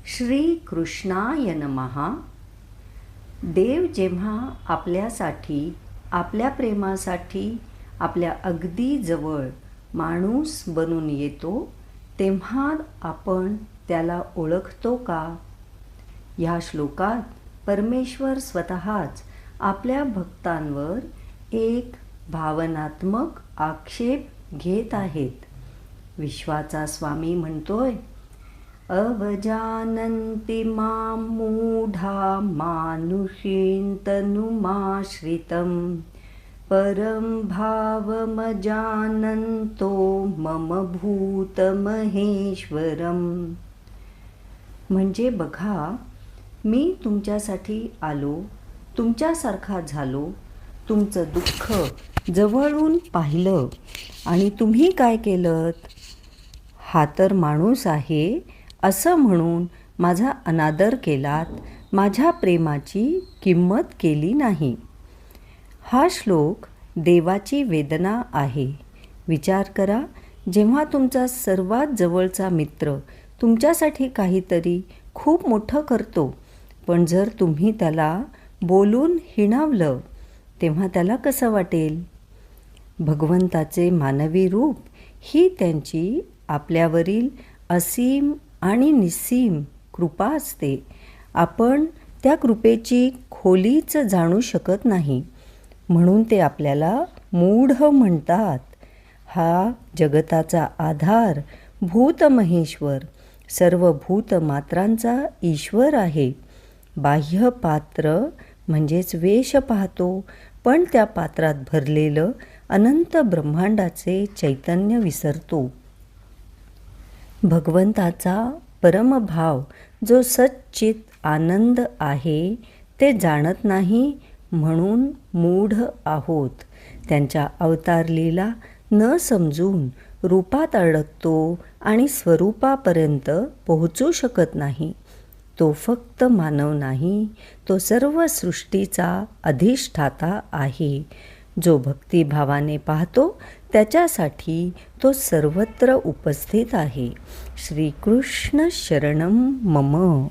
श्री कृष्णाय नमः. देव जेव्हा आपल्यासाठी, आपल्या प्रेमासाठी आपल्या अगदी जवळ माणूस बनून येतो, तेव्हा आपण त्याला ओळखतो का? ह्या श्लोकात परमेश्वर स्वतःच आपल्या भक्तांवर एक भावनात्मक आक्षेप घेत आहेत. विश्वाचा स्वामी म्हणतोय, अवजानन्ति मां मूढा मानुषीं तनुमाश्रितं परं भावमजानन्तो मम भूतमहेश्वरम्. म्हणजे बघा, मी तुमच्यासाठी आलो, तुमच्यासारखा झालो, तुमचं दुःख जवळून पाहिलं आणि तुम्ही काय केलंत? हा तर माणूस आहे असं म्हणून माझा अनादर केलात, माझ्या प्रेमाची किंमत केली नाही. हा श्लोक देवाची वेदना आहे. विचार करा, जेव्हा तुमचा सर्वात जवळचा मित्र तुमच्यासाठी काहीतरी खूप मोठं करतो, पण जर तुम्ही त्याला बोलून हिणवलं, तेव्हा त्याला कसं वाटेल? भगवंताचे मानवी रूप ही त्यांची आपल्यावरील असीम आणि निस्सीम कृपा असते. आपण त्या कृपेची खोलीच जाणू शकत नाही, म्हणून ते आपल्याला मूढ म्हणतात. हा जगताचा आधार भूतमहेश्वर, सर्व भूतमात्रांचा ईश्वर आहे. बाह्य पात्र म्हणजेच वेश पाहतो, पण त्या पात्रात भरलेलं अनंत ब्रह्मांडाचे चैतन्य विसरतो. भगवंताचा परमभाव जो सच्चित आनंद आहे ते जाणत नाही, म्हणून मूढ आहोत. त्यांच्या अवतार लीला न समजून रूपात अडकतो आणि स्वरूपापर्यंत पोहोचू शकत नाही. तो फक्त मानव नाही, तो सर्व सृष्टीचा अधिष्ठाता आहे. जो भक्तिभावाने पाहतो त्याच्यासाठी तो सर्वत्र उपस्थित आहे. श्रीकृष्ण शरणं मम.